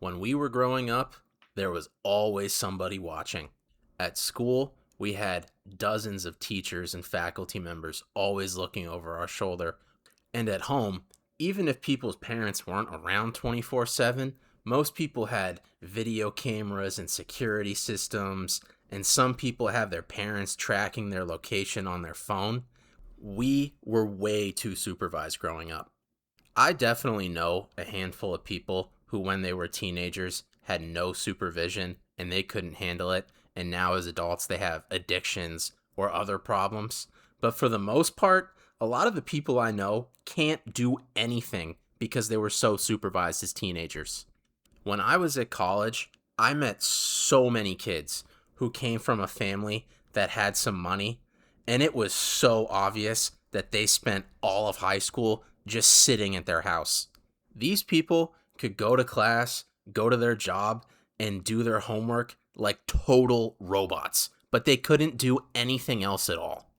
When we were growing up, there was always somebody watching. At school, we had dozens of teachers and faculty members always looking over our shoulder. And at home, even if people's parents weren't around 24/7, most people had video cameras and security systems, and some people have their parents tracking their location on their phone. We were way too supervised growing up. I definitely know a handful of people who, when they were teenagers, had no supervision and they couldn't handle it, and now as adults they have addictions or other problems. But for the most part, a lot of the people I know can't do anything because they were so supervised as teenagers. When I was at college, I met so many kids who came from a family that had some money, and it was so obvious that they spent all of high school just sitting at their house. These people could go to class, go to their job, and do their homework like total robots, but they couldn't do anything else at all.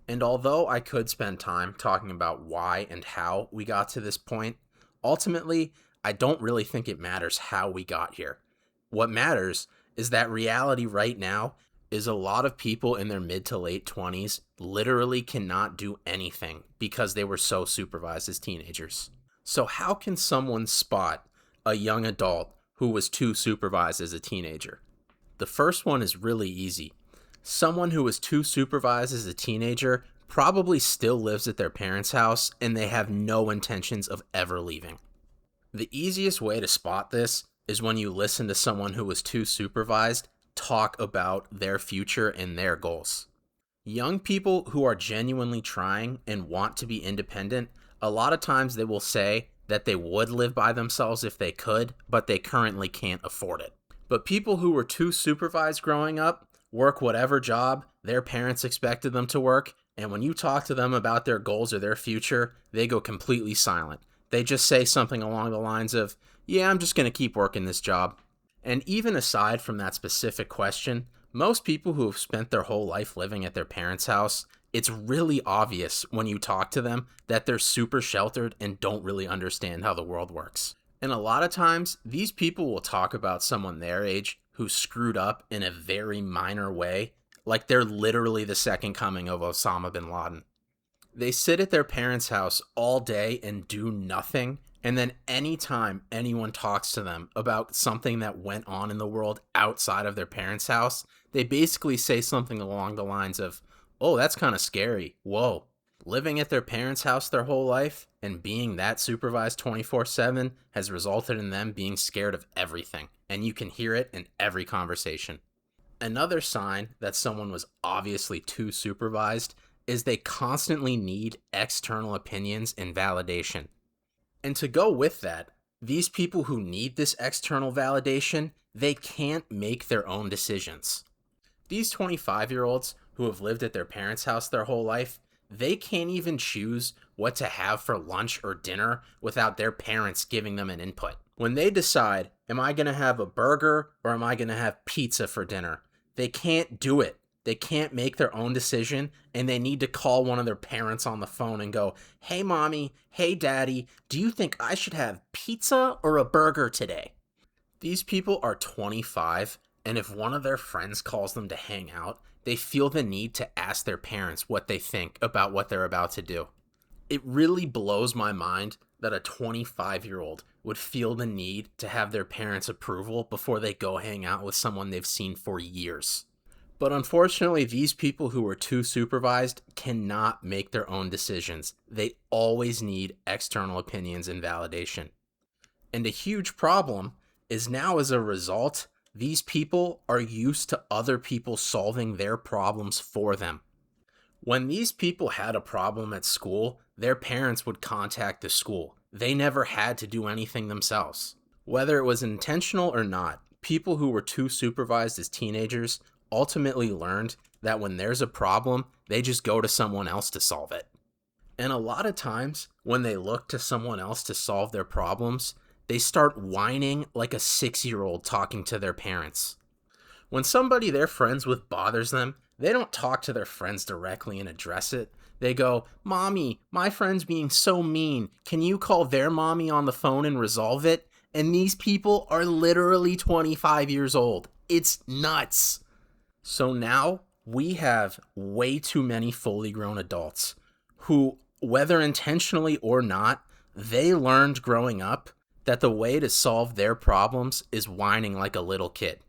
And although I could spend time talking about why and how we got to this point, ultimately, I don't really think it matters how we got here. What matters is that reality right now is a lot of people in their mid to late 20s literally cannot do anything because they were so supervised as teenagers. So how can someone spot a young adult who was too supervised as a teenager? The first one is really easy. Someone who was too supervised as a teenager probably still lives at their parents' house and they have no intentions of ever leaving. The easiest way to spot this is when you listen to someone who was too supervised talk about their future and their goals. Young people who are genuinely trying and want to be independent, a lot of times they will say that they would live by themselves if they could, but they currently can't afford it. But people who were too supervised growing up work whatever job their parents expected them to work, and when you talk to them about their goals or their future, they go completely silent. They just say something along the lines of, "Yeah, I'm just going to keep working this job." And even aside from that specific question, most people who have spent their whole life living at their parents' house, it's really obvious when you talk to them that they're super sheltered and don't really understand how the world works. And a lot of times, these people will talk about someone their age who screwed up in a very minor way, like they're literally the second coming of Osama bin Laden. They sit at their parents' house all day and do nothing, and then anytime anyone talks to them about something that went on in the world outside of their parents' house, they basically say something along the lines of, "Oh, that's kind of scary. Whoa." Living at their parents' house their whole life and being that supervised 24/7 has resulted in them being scared of everything, and you can hear it in every conversation. Another sign that someone was obviously too supervised is they constantly need external opinions and validation. And to go with that, these people who need this external validation, they can't make their own decisions. These 25-year-olds who have lived at their parents' house their whole life, they can't even choose what to have for lunch or dinner without their parents giving them an input. When they decide, am I going to have a burger or am I going to have pizza for dinner? They can't do it. They can't make their own decision, and they need to call one of their parents on the phone and go, "Hey mommy, hey daddy, do you think I should have pizza or a burger today?" These people are 25, and if one of their friends calls them to hang out, they feel the need to ask their parents what they think about what they're about to do. It really blows my mind that a 25-year-old would feel the need to have their parents' approval before they go hang out with someone they've seen for years. But unfortunately, these people who are too supervised cannot make their own decisions. They always need external opinions and validation. And a huge problem is now, as a result, these people are used to other people solving their problems for them. When these people had a problem at school, their parents would contact the school. They never had to do anything themselves. Whether it was intentional or not, people who were too supervised as teenagers ultimately learned that when there's a problem, they just go to someone else to solve it. And a lot of times, when they look to someone else to solve their problems, they start whining like a 6-year-old talking to their parents. When somebody they're friends with bothers them, they don't talk to their friends directly and address it. They go, "Mommy, my friend's being so mean. Can you call their mommy on the phone and resolve it?" And these people are literally 25 years old. It's nuts. So now we have way too many fully grown adults who, whether intentionally or not, they learned growing up that the way to solve their problems is whining like a little kid.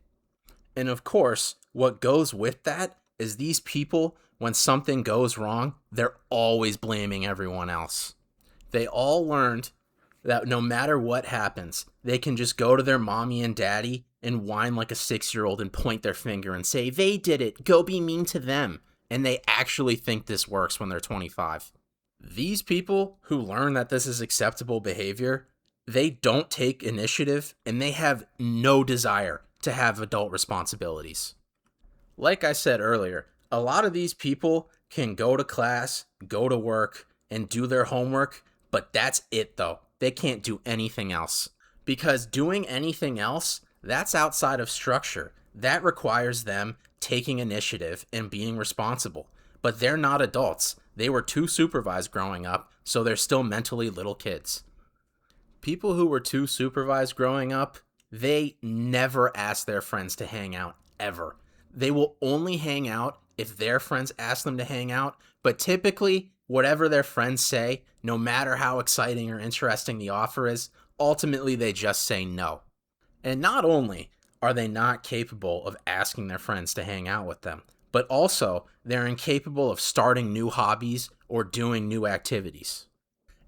And of course, what goes with that is these people, when something goes wrong, they're always blaming everyone else. They all learned that no matter what happens, they can just go to their mommy and daddy and whine like a 6-year-old and point their finger and say, they did it, go be mean to them. And they actually think this works when they're 25. These people who learn that this is acceptable behavior, they don't take initiative and they have no desire to have adult responsibilities. Like I said earlier, a lot of these people can go to class, go to work, and do their homework, but that's it though. They can't do anything else. Because doing anything else, that's outside of structure. That requires them taking initiative and being responsible. But they're not adults. They were too supervised growing up, so they're still mentally little kids. People who were too supervised growing up, they never ask their friends to hang out, ever. They will only hang out if their friends ask them to hang out, but typically, whatever their friends say, no matter how exciting or interesting the offer is, ultimately they just say no. And not only are they not capable of asking their friends to hang out with them, but also they're incapable of starting new hobbies or doing new activities.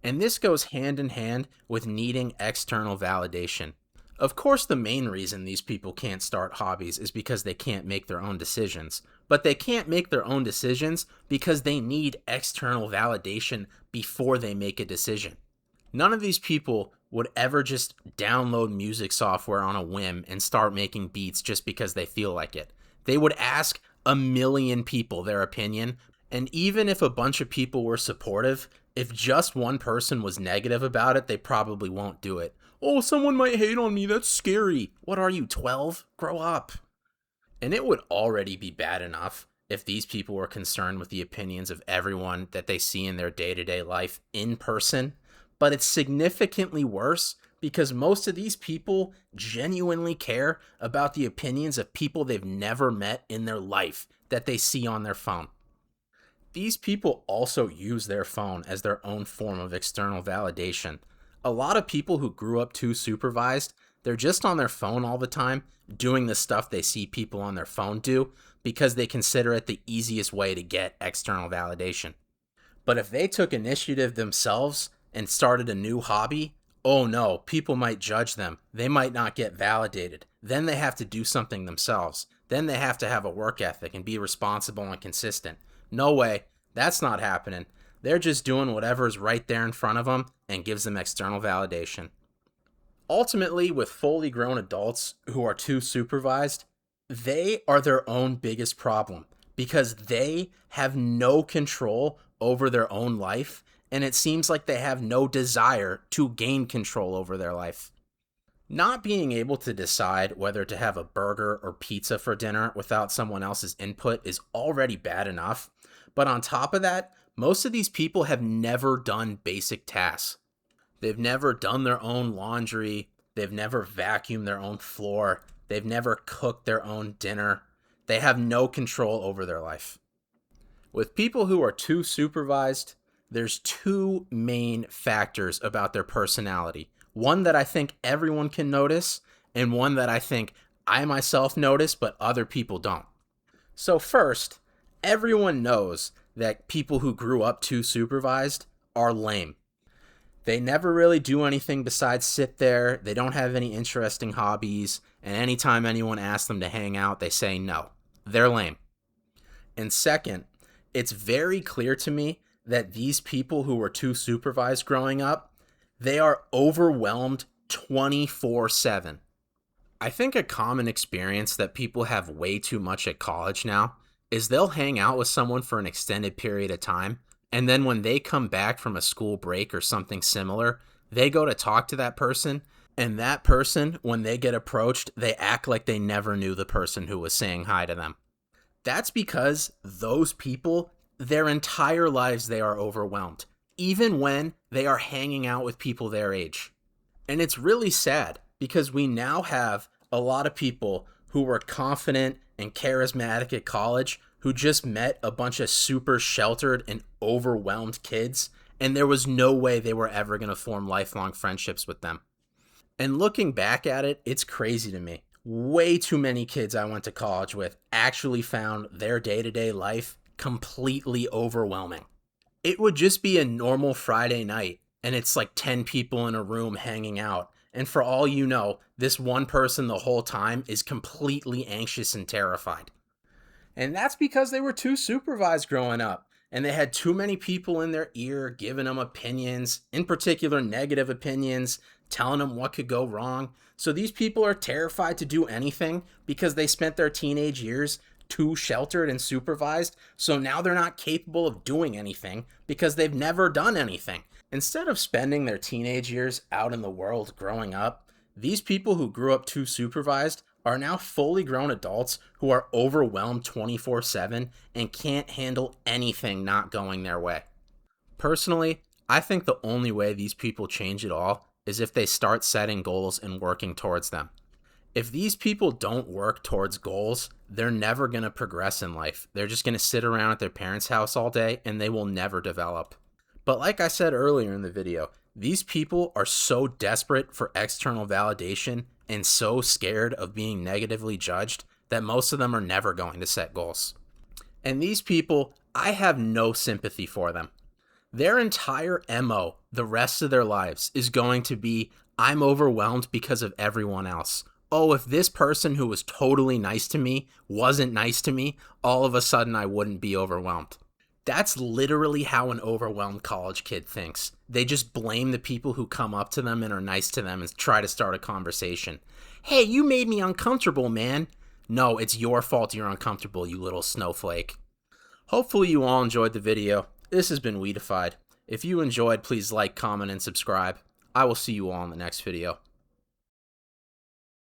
And this goes hand in hand with needing external validation. Of course, the main reason these people can't start hobbies is because they can't make their own decisions. But they can't make their own decisions because they need external validation before they make a decision. None of these people would ever just download music software on a whim and start making beats just because they feel like it. They would ask a million people their opinion, and even if a bunch of people were supportive, if just one person was negative about it, they probably won't do it. Oh, someone might hate on me, that's scary. What are you, 12? Grow up. And it would already be bad enough if these people were concerned with the opinions of everyone that they see in their day-to-day life in person, but it's significantly worse because most of these people genuinely care about the opinions of people they've never met in their life that they see on their phone. These people also use their phone as their own form of external validation. A lot of people who grew up too supervised, they're just on their phone all the time, doing the stuff they see people on their phone do because they consider it the easiest way to get external validation. But if they took initiative themselves and started a new hobby, oh no, people might judge them. They might not get validated. Then they have to do something themselves. Then they have to have a work ethic and be responsible and consistent. No way, that's not happening. They're just doing whatever is right there in front of them and gives them external validation. Ultimately, with fully grown adults who are too supervised, they are their own biggest problem because they have no control over their own life, and it seems like they have no desire to gain control over their life. Not being able to decide whether to have a burger or pizza for dinner without someone else's input is already bad enough, but on top of that, most of these people have never done basic tasks. They've never done their own laundry. They've never vacuumed their own floor. They've never cooked their own dinner. They have no control over their life. With people who are too supervised, there's two main factors about their personality. One that I think everyone can notice, and one that I think I myself notice, but other people don't. So first, everyone knows that people who grew up too supervised are lame. They never really do anything besides sit there. They don't have any interesting hobbies. And anytime anyone asks them to hang out, they say no. They're lame. And second, it's very clear to me that these people who were too supervised growing up, they are overwhelmed 24/7. I think a common experience that people have way too much at college now is they'll hang out with someone for an extended period of time, and then when they come back from a school break or something similar, they go to talk to that person, and that person, when they get approached, they act like they never knew the person who was saying hi to them. That's because those people, their entire lives, they are overwhelmed, even when they are hanging out with people their age. And it's really sad because we now have a lot of people who were confident and charismatic at college who just met a bunch of super sheltered and overwhelmed kids, and there was no way they were ever going to form lifelong friendships with them. And looking back at it, it's crazy to me. Way too many kids I went to college with actually found their day-to-day life completely overwhelming. It would just be a normal Friday night, and it's like 10 people in a room hanging out. And for all you know, this one person the whole time is completely anxious and terrified. And that's because they were too supervised growing up. And they had too many people in their ear giving them opinions, in particular negative opinions, telling them what could go wrong. So these people are terrified to do anything because they spent their teenage years too sheltered and supervised. So now they're not capable of doing anything because they've never done anything. Instead of spending their teenage years out in the world growing up, these people who grew up too supervised are now fully grown adults who are overwhelmed 24/7 and can't handle anything not going their way. Personally, I think the only way these people change it all is if they start setting goals and working towards them. If these people don't work towards goals, they're never going to progress in life. They're just going to sit around at their parents' house all day and they will never develop. But like I said earlier in the video, these people are so desperate for external validation and so scared of being negatively judged that most of them are never going to set goals. And these people, I have no sympathy for them. Their entire MO, the rest of their lives, is going to be, I'm overwhelmed because of everyone else. Oh, if this person who was totally nice to me wasn't nice to me, all of a sudden I wouldn't be overwhelmed. That's literally how an overwhelmed college kid thinks. They just blame the people who come up to them and are nice to them and try to start a conversation. Hey, you made me uncomfortable, man. No, it's your fault you're uncomfortable, you little snowflake. Hopefully you all enjoyed the video. This has been Weedified. If you enjoyed, please like, comment, and subscribe. I will see you all in the next video.